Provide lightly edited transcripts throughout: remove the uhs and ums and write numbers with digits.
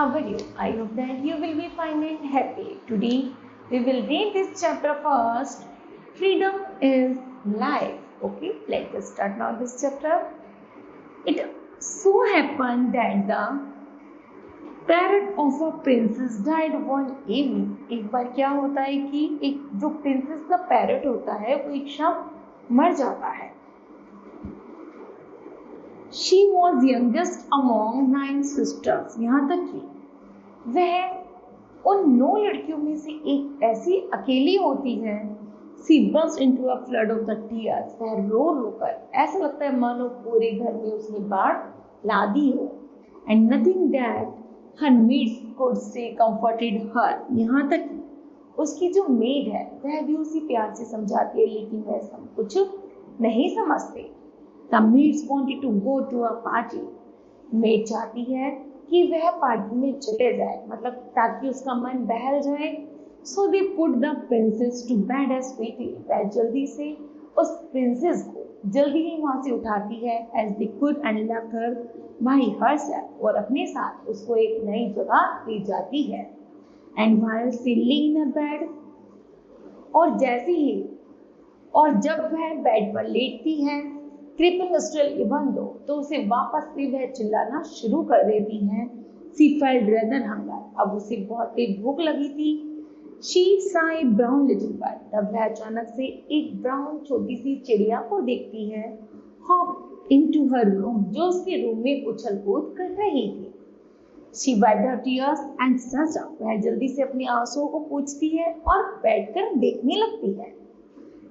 How are you? I hope that you will be fine and happy. Today we will read this chapter first. Freedom is life. Okay, let us start now this chapter. It so happened that the parrot of a princess died one evening. एक बार क्या होता है कि एक जो princess का parrot होता है वो एक शाम मर जाता है. She was youngest among 9 sisters. यहाँ तक कि वह उन 9 लड़कियों में से एक ऐसी अकेली होती है. She burst into a flood of the tears. वह रो रो कर ऐसा लगता है मानो पूरे घर में उसने बाढ़ ला दी हो. And nothing that her maids could say comforted her. यहाँ तक कि उसकी जो मेड है वह भी उसी प्यार से समझाती है, लेकिन वह सब कुछ नहीं समझते. The maids wanted to go to a party. Made चाहती है कि वह पार्टी में चले जाए, मतलब ताकि उसका मन बहल जाए. So they put the princess to bed as quickly. वह जल्दी से उस प्रिंसेस को जल्दी ही वहां से उठाती है as they could and left her by herself. और अपने साथ उसको एक नई जगह ले जाती है. And while she lay in her bed, और जैसे ही और जब वह बेड पर लेटती है क्रीपिंग स्टिल इवन दो, तो उसे वापस से वह चिल्लाना शुरू कर देती है. She felt rather hunger. अब उसे बहुत तेज भूख लगी थी. She saw a brown little bird. तब वह अचानक से एक ब्राउन छोटी सी चिड़िया को देखती है. Hop into her room, जो उसके रूम में उछल कूद कर रही थी. She wiped her tears and sat up. वह जल्दी से अपने आंसुओं को पोंछती है और बैठकर देखने लगती है.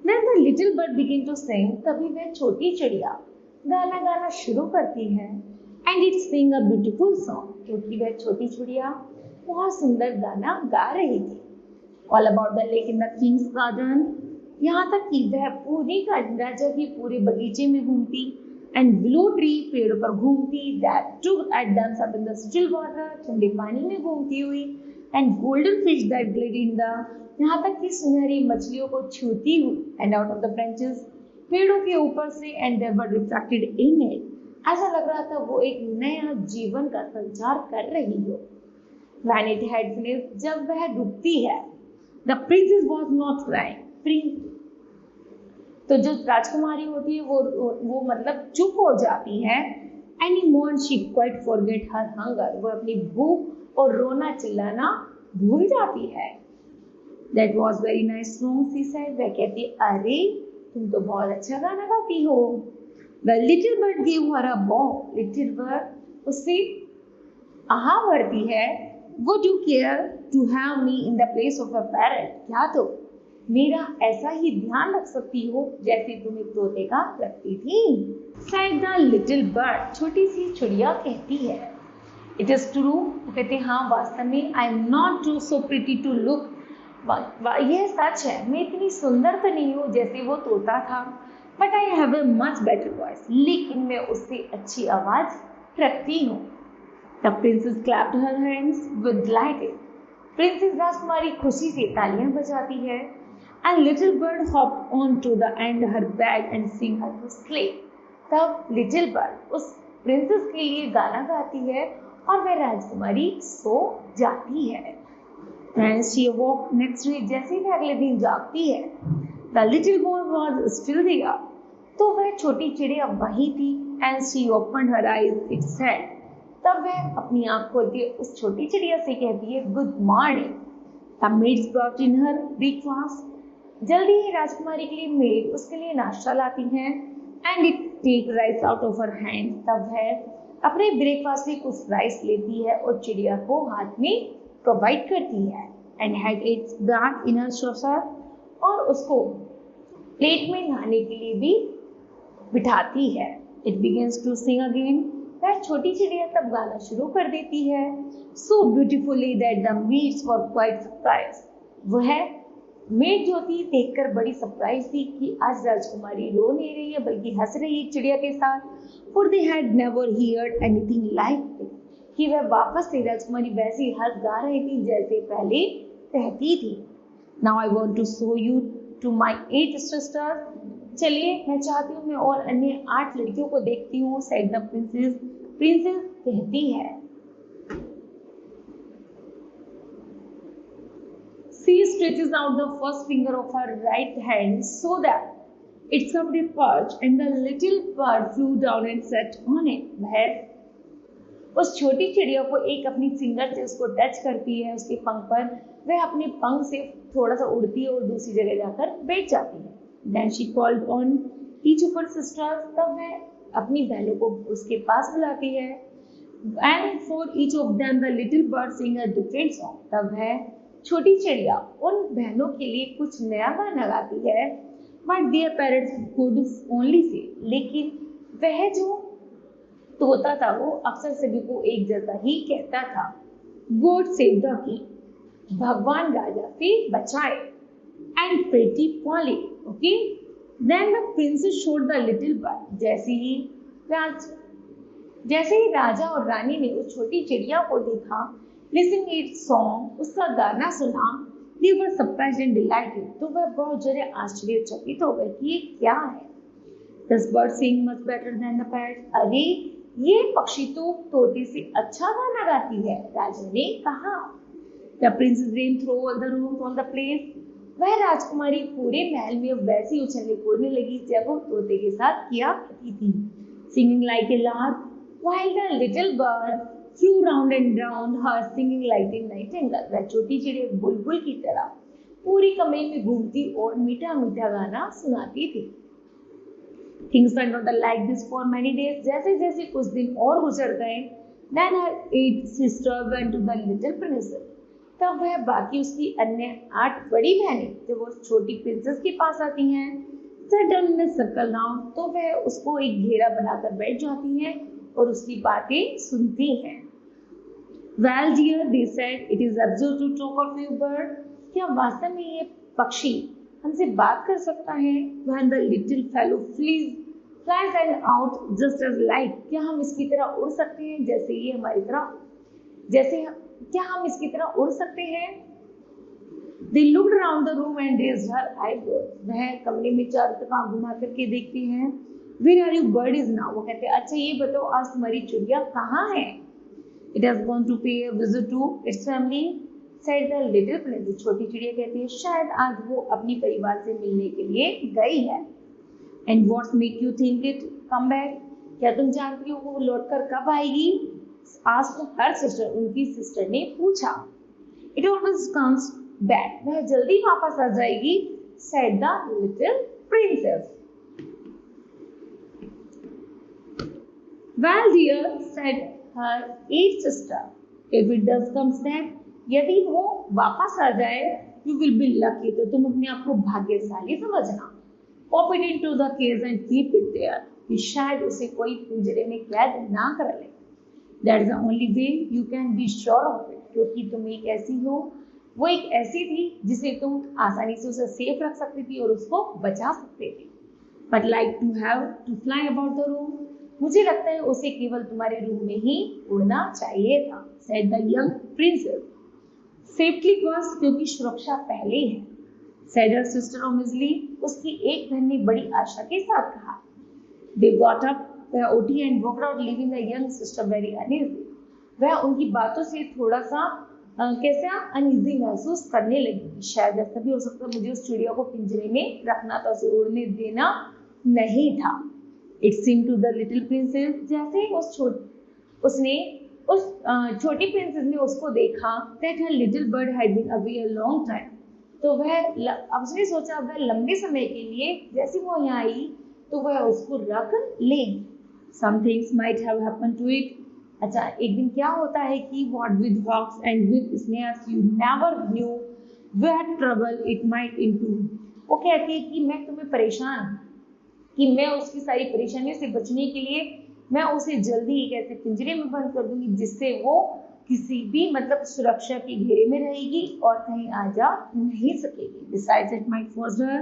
Then the little bird began to sing. तभी वह छोटी चिड़िया गाना गाना शुरू करती है. And it sang a beautiful song. क्योंकि वह छोटी चिड़िया बहुत सुंदर गाना गा रही थी. All about the lake in the king's garden. यहाँ तक कि वह पूरी राजा के पूरे बगीचे में घूमती. And willow tree पेड़ पर घूमती. That took at them up in the still water. ठंडे पानी में घूमती हुई. And golden fish that glided in the, यहाँ तक कि सुनहरी मछलियों को छूती हुई. And out of the branches, पेड़ों के ऊपर से, and they were reflected in it. ऐसा लग रहा था वो एक नया जीवन का संचार कर रही हो. When it had finished, जब वह डूबती है, the princess was not crying. तो जो राजकुमारी होती है वो मतलब चुप हो जाती है. Anymore she quite forget her hunger. वो अपनी भूख और रोना चिल्लाना भूल जाती है. That was very nice song, she said. वह कहती अरे तुम तो बहुत अच्छा गाना गाती हो. The little bird gave her a bow. Little bird उससे आहा भरती है. Would you care to have me in the place of a parrot? क्या तो मेरा ऐसा ही ध्यान रख सकती हो जैसे तुम एक तोते का रखती थी. Said the little bird. छोटी सी चिड़िया कहती है. It is true. वो कहते हाँ वास्तव में I am not too so pretty to look. यह सच है, मैं इतनी सुंदर तो नहीं हूँ जैसे वो तोता था. But I have a much better voice. लेकिन मैं उससे अच्छी आवाज रखती हूँ. The princess clapped her hands with delight. Princess राजकुमारी खुशी से तालियां बजाती है. And little bird hop on to the end her bag and sing her to sleep. तब लिटिल बर्ड उस प्रिंसेस के लिए गाना गाती है और वह राजकुमारी सो जाती है. And she awoke next day. जैसे ही अगले दिन जागती है, the little boy was still there. तो वह छोटी चिड़िया वही थी. And she opened her eyes. It said. तब वह अपनी आँख खोलती है उस छोटी चिड़िया से कहती है Good morning. The maids brought in her breakfast. जल्दी ही राजकुमारी के लिए मेड उसके लिए नाश्ता लाती हैं. And it take rice out of her hand. तब वह अपने ब्रेकफास्ट से कुछ राइस लेती है और चिड़िया को हाथ में प्रोवाइड करती है. And had it's back in her saucer. और उसको प्लेट में नहाने के लिए भी बिठाती है. It begins to sing again. वह छोटी चिड़िया तब गाना शुरू कर देती है. So beautifully that the maids were quite surprise. वह मेड जो थी देखकर बड़ी सरप्राइज थी कि आज राजकुमारी रो नहीं रही है बल्कि हंस रही है चिड़िया के साथ. For they had never heard anything like it. कि वह वापस से राजकुमारी वैसे ही हंस गा रही थी जैसे पहले कहती थी. Now I want to show you to my 8 sisters. चलिए मैं चाहती हूँ मैं और अन्य 8 लड़कियों को देखती हूँ. said the princess. प्रिंसेस कहती है stretches out the first finger of her right hand so that it served a perch, and the little bird flew down and sat on it. वह उस छोटी चिड़िया को एक अपनी फिंगर से उसको टच करती है उसके पंख पर, वह अपने पंख से थोड़ा सा उड़ती है और दूसरी जगह जाकर बैठ जाती है. Then she called on each of her sisters, तब वह अपनी बहनों को उसके पास बुलाती है. And for each of them the little bird sing a different song. तब है छोटी चिड़िया उन बहनों के लिए कुछ नया गाना गाती है. But their parents could only say, लेकिन वह जो तोता था वो अक्सर सभी को एक जैसा ही कहता था, God save the king, भगवान राजा से बचाए, and pretty Polly. Okay, then the princess showed the little bird. जैसे ही राजा और रानी ने उस छोटी चिड़िया को देखा, लिसन इट्स सॉन्ग, उसका गाना सुना, they were surprised and delighted, तो वह बहुत जरे आश्चर्यचकित हो गए कि ये क्या है. This bird sing much better than the parrot. अरे ये पक्षी तो तोते से अच्छा गाना गाती है, राजा ने कहा. The princess ran through all the rooms on the place. वह राजकुमारी पूरे महल में वैसी उछलने कूदने लगी जब वो तोते के साथ किया करती थी. Singing like a lark, while the little bird flew round and round her singing like a nightingale. वह छोटी चिड़िया बुलबुल की तरह पूरी कमरे में घूमती और मीठा मीठा गाना सुनाती थी. Things went on like this for many days. जैसे जैसे कुछ दिन और गुजर गए, then her 8 sisters went to the little princess. तब वह बाकी उसकी अन्य 8 बड़ी बहनें जब वो छोटी प्रिंसेस के पास आती हैं, सडन में सर्कल राउंड, तो वह उसको एक घेरा बनाकर बैठ जाती हैं और उसकी बातें सुनती हैं. Well dear, they said, it is absurd to talk of you bird. क्या वास्तव में ये पक्षी हमसे बात कर सकता है? When the little fellow flies and out just as light. क्या हम इसकी तरह उड़ सकते हैं जैसे ये हमारी तरह? क्या हम इसकी तरह उड़ सकते हैं? They looked around the room and raised her eyebrows. वह कमरे में चारों तरफ आंख घुमा करके देखती हैं. Where are you bird is now? वो कहते हैं, अच्छा ये बताओ आज तुम्हारी चिड़िया कहाँ है? It has gone to pay a visit to its family, said the little princess. छोटी चिड़िया कहती है, शायद आज वो अपनी परिवार से मिलने के लिए गई है. And what make you think it come back? क्या तुम जानती हो वो लौटकर कब आएगी? Asked her sister. उनकी सिस्टर ने पूछा. It always comes back. वह जल्दी वापस आ जाएगी, said the little princess. Well dear, said her 8th sister, if it does comes back, यदि वो वापस आ जाए, you will be lucky, तो तुम अपने आप को भाग्यशाली समझना. Pop it into the cage and keep it there, कि शायद उसे कोई पिंजरे में कैद ना कर ले. That is the only way you can be sure of it, क्योंकि तुम एक ऐसी हो, वो एक ऐसी थी जिसे तुम आसानी से उसे सेफ रख सकती थी और उसको बचा सकते थे. But like to have to fly about the room, मुझे लगता है उसे केवल तुम्हारे रूम में ही उड़ना चाहिए था, said the young princess. Safely first, क्योंकि सुरक्षा पहले है, said her sister ominously. उसकी एक बहन ने बड़ी आशा के साथ कहा. They got up, वह उठी and walked out, leaving the young sister very uneasy. वह उनकी बातों से थोड़ा सा कैसा अनईजी महसूस करने लगी. शायद ऐसा भी हो सकता है मुझे उस चिड़िया को पिंजरे में रखना था, उसे उड़ने देना नहीं था. It seemed to the little princess, जैसे उसने उस छोटी प्रिंसेस ने उसको देखा, that her little bird had been away a long time. तो वह अब उसने सोचा वह लंबे समय के लिए जैसे वो यहाँ आई तो वह उसको रख लेगी. Some things might have happened to it. अच्छा, एक दिन क्या होता है कि what with hawks and with snares you never knew what trouble it might into. वो कहती है कि मैं तुम्हें परेशान कि मैं उसकी सारी परेशानियों से बचने के लिए मैं उसे जल्दी ही कैसे पिंजरे में बंद कर दूंगी जिससे वो किसी भी मतलब सुरक्षा के घेरे में रहेगी और कहीं आ जा नहीं सकेगी. Besides, it might force her.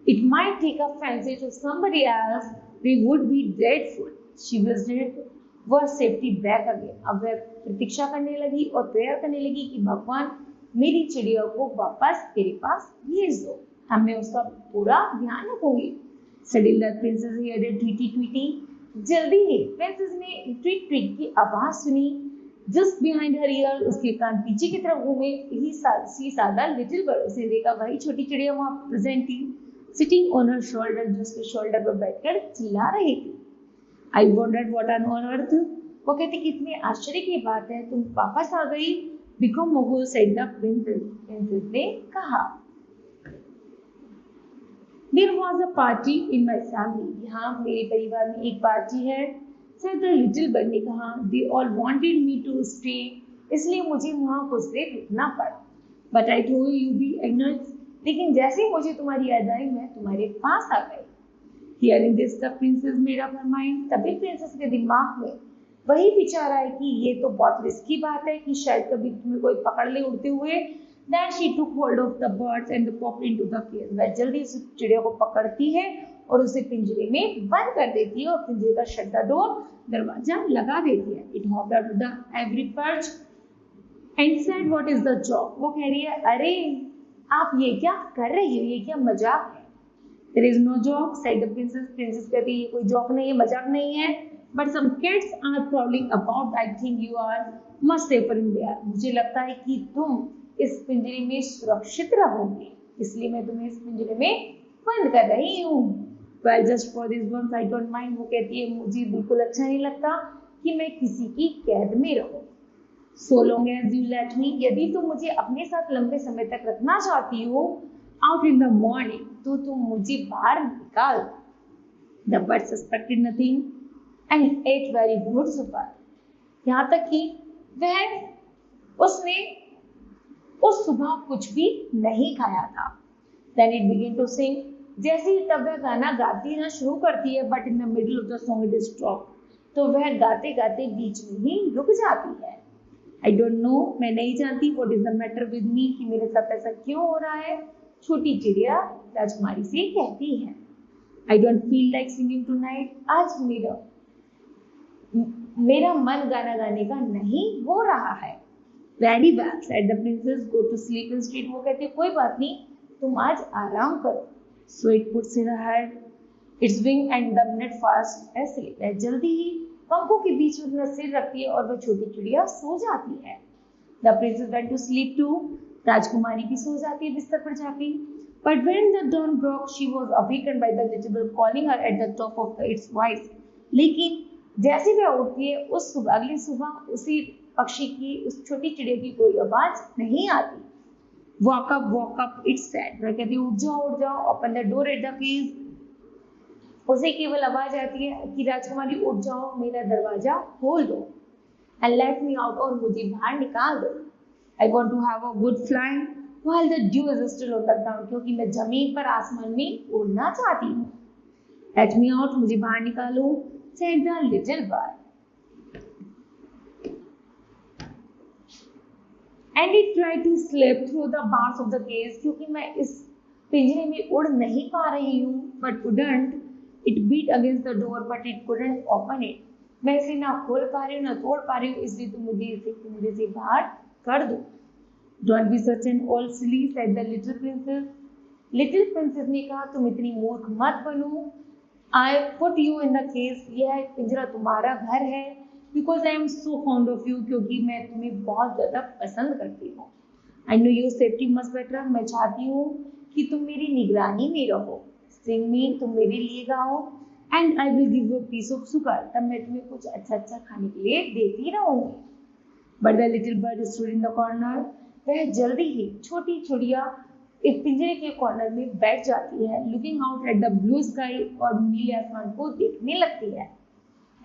It might take a fancy to somebody else. They would be dreadful. She visited her safety back again. अब वह प्रतीक्षा करने लगी और प्रेयर करने लगी कि भगवान मेरी चिड़िया को वापस तेरे पास भेज दो, मैं उसका पूरा ध्यान रखूंगी. Suddenly the princess heard a tweety tweety. जल्दी ही प्रिंसेस ने ट्वीट ट्वीट की आवाज सुनी. जस्ट बिहाइंड हर ईयर, उसके कान पीछे की तरफ घूमे। ही सी सादा लिटिल बर्ड, उसने देखा वही छोटी चिड़िया वहां प्रेजेंट थी, सिटिंग ऑन हर शोल्डर, जो उसके शोल्डर पर बैठकर चिल्ला रही थी। आई वंडर्ड व्हाट ऑन अर्थ, वो कहती कितनी आश्चर्य की बात है, तुम वापस आ गई। बिको मोगो सेड द प्रिंसेस, प्रिंसेस ने कहा। There was a party in my family, यहाँ मेरे परिवार में एक पार्टी है। सर द लिटिल बर्ड ने कहा। They all wanted me to stay, इसलिए मुझे वहां कुछ देर रुकना पड़ा। But I told you be ignorant, लेकिन जैसे ही मुझे तुम्हारी याद आई मैं तुम्हारे पास आ गई। Hearing this the princess made up her mind, तभी प्रिंसेस के दिमाग में वही विचार आया कि ये तो बहुत रिस्की बात है कि शायद कभी तुम्हें कोई पकड़ ले उड़ते हुए। Then she took hold of the birds and popped into the cage. वह जल्दी उस चिड़िया को पकड़ती है और उसे पिंजरे में बंद कर देती है और पिंजरे का शटर डोर दरवाजा लगा देती है। It hopped up to the every perch and said, "What is the joke?" वो कह रही है, अरे आप ये क्या कर रही हो, ये क्या मजाक है। There is no joke, said the princess. Princess कहती है ये कोई जोक नहीं है, मजाक नहीं है। But some cats are prowling about. I think you are much safer in there. मुझे लगता है कि तुम इस पिंजरे में सुरक्षित रहोगे, इसलिए मैं तुम्हें इस पिंजरे में बंद कर रही हूँ। Well, just for this once I don't mind. वो कहती है मुझे बिल्कुल अच्छा नहीं लगता कि मैं किसी की कैद में रहूं। So long as you let me, यदि तुम मुझे अपने साथ लंबे समय तक रखना चाहती हो, out in the morning, तो तुम मुझे बाहर निकाल। The bird suspected nothing and ate very good supper. यहाँ तक कि उसने उस सुबह कुछ भी नहीं खाया था। Then it began to sing. जैसे ही तब वह गाना गाती ना शुरू करती है, but in the middle of the song it stopped. तो वह गाते गाते बीच में ही रुक जाती है। I don't know, मैं नहीं जानती what is the matter with me, कि मेरे साथ ऐसा क्यों हो रहा है। छोटी चिड़िया राजकुमारी से कहती है। I don't feel like singing tonight. आज मेरा मन गाना गाने का नहीं हो रहा है। Very well, said the princess. Go to sleep instead. वो कहती है कोई बात नहीं, तुम आज आराम करो। So it puts in her head its wing and the minute fast asleep. वह जल्दी ही पंखों के बीच में अपना सिर रखती है और वह छोटी चिड़िया सो जाती है। The princess went to sleep too. राजकुमारी भी सो जाती है बिस्तर पर जाके। But when the dawn broke, she was awakened by the little bird calling her at the top of its voice. लेकिन जैसे वह उठती है उस सुबह, अगली सुबह उसी पक्षी की, उस छोटी चिड़िया की कोई आवाज नहीं आती। Walk up, it said. वह कहती है उठ जाओ, open the door at the cage. उसे केवल आवाज आती है कि राजकुमारी उठ जाओ, मेरा दरवाजा खोल दो, and let me out, और मुझे बाहर निकाल दो। I want to have a good fly while the dew is still on the ground, क्योंकि मैं जमीन पर आसमान में उड़ना चाहती हूँ। Let me out, मुझे बाहर निकालो, said the little bird. And it tried to slip through the bars of the cage, क्योंकि मैं इस पिंजरे में उड़ नहीं पा रही हूँ, but couldn't. It beat against the door, but it couldn't open it. मैं इसे ना खोल पा रही हूँ ना तोड़ पा रही हूँ, इसलिए तुम मुझे इसे पिंजरे से बाहर कर दो। Don't be such an old silly, said the little princess. Little princess ने कहा तुम इतनी मूर्ख मत बनो। I put you in the cage. यह पिंजरा तुम्हारा घर है। Because I am so fond of you, क्योंकि मैं तुम्हें बहुत ज़्यादा पसंद करती हूँ। I know your safety much better. मैं चाहती हूँ कि तुम मेरी निगरानी में रहो। Sing me, तुम मेरे लिए गाओ। And I will give you a piece of sugar. तब मैं तुम्हें कुछ अच्छा खाने के लिए देती रहूँगी। But the little bird stood in the corner. वह जल्दी ही छोटी चिड़िया एक पिंजरे के कॉर्नर में बैठ जाती है, looking out at the blue sky, और नीले आसमान को देखने लगती है।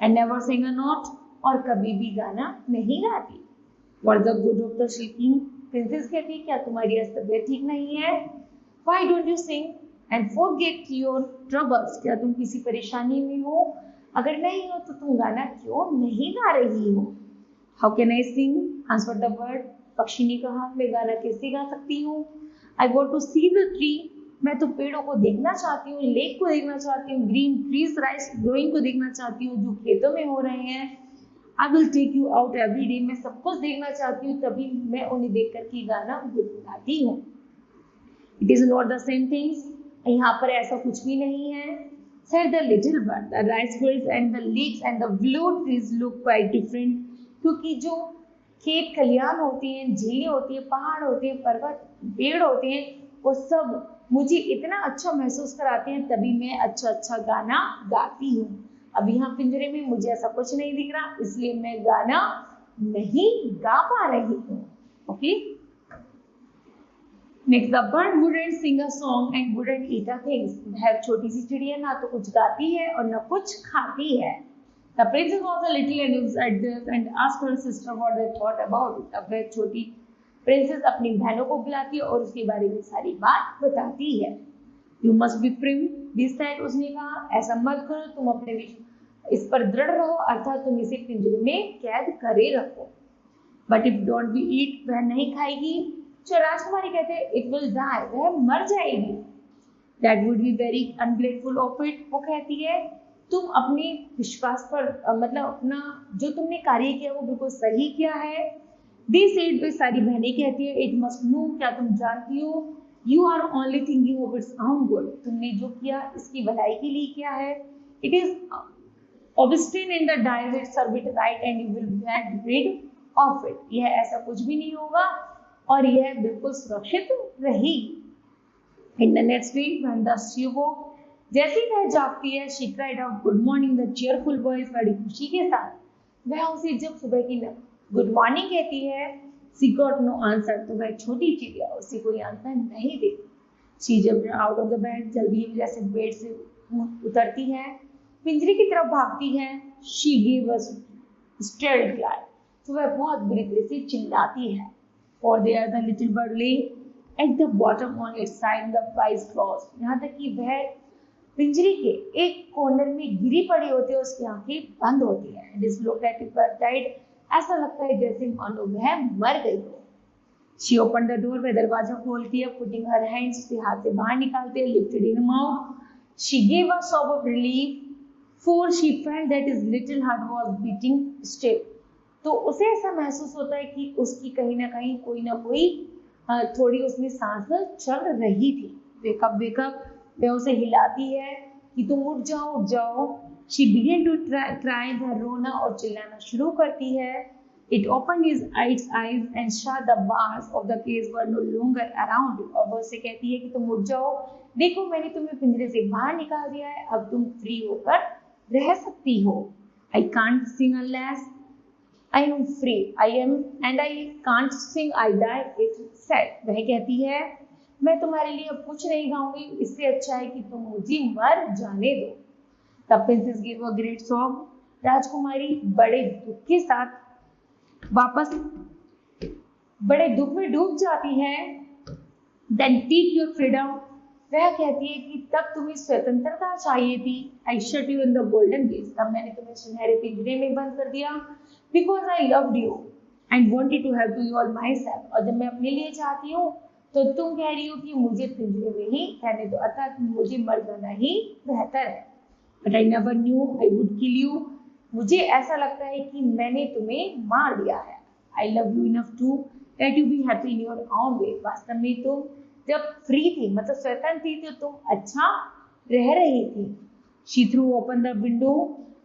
And never sang a note, और कभी भी गाना नहीं गाती। What the good of the shaking? Princess कहती है क्या तुम्हारी तबीयत ठीक नहीं है? Why don't you sing and forget your troubles? क्या तुम किसी परेशानी में हो? अगर नहीं हो तो तुम गाना क्यों नहीं गा रही हो? How can I sing? Answered the bird. पक्षी ने कहा मैं गाना कैसे गा सकती हूँ? I want to see the tree. मैं तो पेड़ों को देखना चाहती हूँ, लेक को देखना चाहती हूँ, ग्रीन ट्रीज राइस ग्रोइंग को देखना चाहती हूँ जो खेतों में हो रहे हैं। I will take you out every day. मैं सब कुछ देखना चाहती हूँ, तभी मैं उन्हें देख कर के गाना गुनगुनाती हूँ। It is not the same things. यहाँ पर ऐसा कुछ भी नहीं है। Said the little bird. The rice fields and the lakes and the willow trees look quite different. क्योंकि जो खेत खलियान होती हैं, झीलें होती हैं, पहाड़ होते हैं, पर्वत, पेड़ होते हैं, वो सब मुझे इतना अच्छा महसूस कराते हैं, तभी मैं अच्छा अच्छा गाना गाती हूँ। अब यहाँ पिंजरे में मुझे ऐसा कुछ नहीं दिख रहा, इसलिए मैं गाना नहीं गा पा रही हूँ। Okay, next, the bird wouldn't sing a song and wouldn't eat a things. वह छोटी सी चिड़िया ना तो कुछ गाती है और न कुछ खाती है। The princess was a little amused at this and asked her sister what they thought about it. अब वह छोटी प्रिंसेस अपनी बहनों को बुलाती है और उसके बारे में सारी बात बताती है। You must be prim, this said, उसने कहा, ऐसा मत करो, तुम अपने इस पर दृढ़ रहो, अर्थात तुम इसे पिंजरे में कैद करे रखो। But if don't be eat, वह नहीं खाएगी। जो राजकुमारी कहते हैं, it will die, वह मर जाएगी। That would be very ungrateful of it, वो कहती है, तुम अपने विश्वास पर मतलब अपना जो तुमने कार्य किया वो बिल्कुल सही किया है। दिस सेड, वे सारी बहनें कहती है, इट मस्ट नो, क्या तुम जानती हो, you are only thinking of its own good, तुमने जो किया इसकी भलाई के लिए किया है। It is obstinate in the dies it serve it right and you will get rid of it, यह ऐसा कुछ भी नहीं होगा और यह बिल्कुल सुरक्षित रहेगी। In the next day when the she वोक, जैसे ही वह जागती है, she cried out good morning the cheerful voice, बड़ी खुशी के साथ वह उसे जब सुबह की गुड मॉर्निंग कहती है, शी गॉट नो आंसर, तो वह छोटी चिड़िया उसे कोई आंसर नहीं देती। She jumped out of the bed, जल्दी ही जैसे बेड से उतरती है, पिंजरे की तरफ भागती है। She give a scared cry, तो वह बहुत बुरी तरह से चिल्लाती है। For there the little bird lay at the bottom on its side the wise claws, यहाँ तक कि वह पिंजरे के एक कॉर्नर में गिरी पड़ी होती है, उसकी आंखें बंद होती हैं। This look at it died, ऐसा लगता है जैसे मानो वह मर गई हो। शी ओपन द डोर, वह दरवाजा खोलती है, पुटिंग हर हैंड्स, उसके हाथ से बाहर निकालते हैं, lifted in mouth, she give a sob of relief, for she felt that his little heart was beating still, तो उसे ऐसा महसूस होता है कि उसकी कहीं ना कहीं कोई ना कोई थोड़ी उसमें सांस चल रही थी। वेकअप वेकअप, वह उसे हिलाती है कि तुम उठ जाओ उठ जाओ। शी बिगेन टू क्राई, वह रोना और चिल्लाना शुरू करती है। It open his eyes and shut the bars of the cage were no longer around, और वो उसे कहती है कि तुम उठ जाओ, देखो मैंने तुम्हें पिंजरे से बाहर निकाल दिया है, अब तुम फ्री होकर रह सकती हो। I can't Singh unless I am free, I am and I can't sing, I die, it said, वह कहती है, मैं तुम्हारे लिए अब कुछ नहीं गाऊंगी, इससे अच्छा है कि तुम मुझे मर जाने दो। The princess gave a great sob, राजकुमारी बड़े दुख के साथ वापस बड़े दुख में डूब जाती है। Then take your freedom, वह कहती है कि तब तुम्हें स्वतंत्रता चाहिए थी। I shut you in the golden cage, तब मैंने तुम्हें सुनहरे पिंजरे में बंद कर दिया। Because I loved you and wanted to help you all myself, और जब मैं अपने लिए चाहती हूँ तो तुम कह रही हो कि मुझे पिंजरे में ही रहने दो, अर्थात मुझे मर जाना ही बेहतर है। But I never knew I would kill you, मुझे ऐसा लगता है कि मैंने तुम्हें मार दिया है। I love you enough to let you be happy in your own way, वास्तव में तुम जब फ्री थी, मतलब स्वतंत्र थी, तो तुम अच्छा रह रही थी। She threw open the window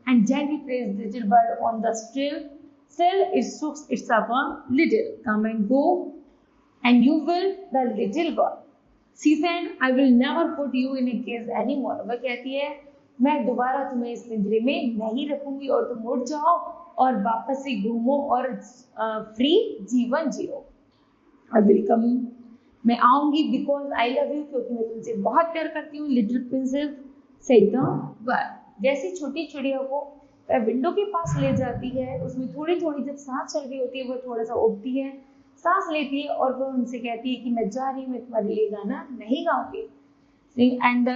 and gently placed the little bird on the sill. It shook itself a little. Come and go, and you will, the little bird. She said, I will never put you in a cage anymore. वह कहती है, मैं दोबारा तुम्हें इस पिंजरे में नहीं रखूंगी और तुम उड़ जाओ और वापस से घूमो और फ्री जीवन जियो। I will come, मैं आऊंगी because I love you, क्योंकि मैं तुमसे बहुत प्यार करती हूँ। Little princess said the bird. जैसी छोटी चिड़िया को वह विंडो के पास ले जाती है, उसमें थोड़ी थोड़ी जब सांस चल रही होती है, वो थोड़ा सा उठती है, सांस लेती है और वो उनसे कहती है कि मैं जा रही हूँ, मैं तुम्हारे लिए गाना नहीं गाऊंगी। एंड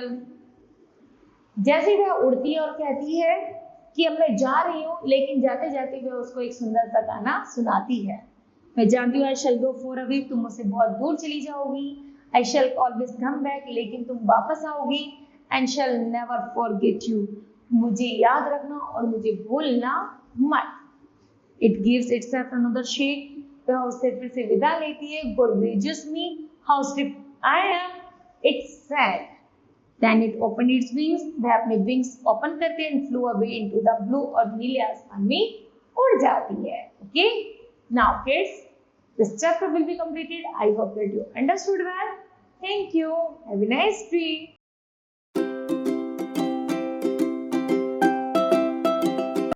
जैसे वह उड़ती है और कहती है कि अब मैं जा रही हूँ, लेकिन जाते जाते वह उसको एक सुंदर सा गाना सुनाती है। मैं जानती हूँ, आई शैल गो फॉर अवे, तुम मुझसे बहुत दूर चली जाओगी। आई शैल ऑलवेज कम बैक, लेकिन तुम वापस आओगी। And shall never forget you, मुझे याद रखना और मुझे भूलना मत। It gives itself another shake, वह उससे फिर से विदा लेती है। God gracious me, how stiff I am, it's sad. Then it opened its wings, वह अपने विंग्स ओपन करते हैं, and flew away into the blue, और नीले आसमान में उड़ जाती है। Okay, Now, kids, this chapter will be completed. I hope that you understood well. Thank you. Have a nice day.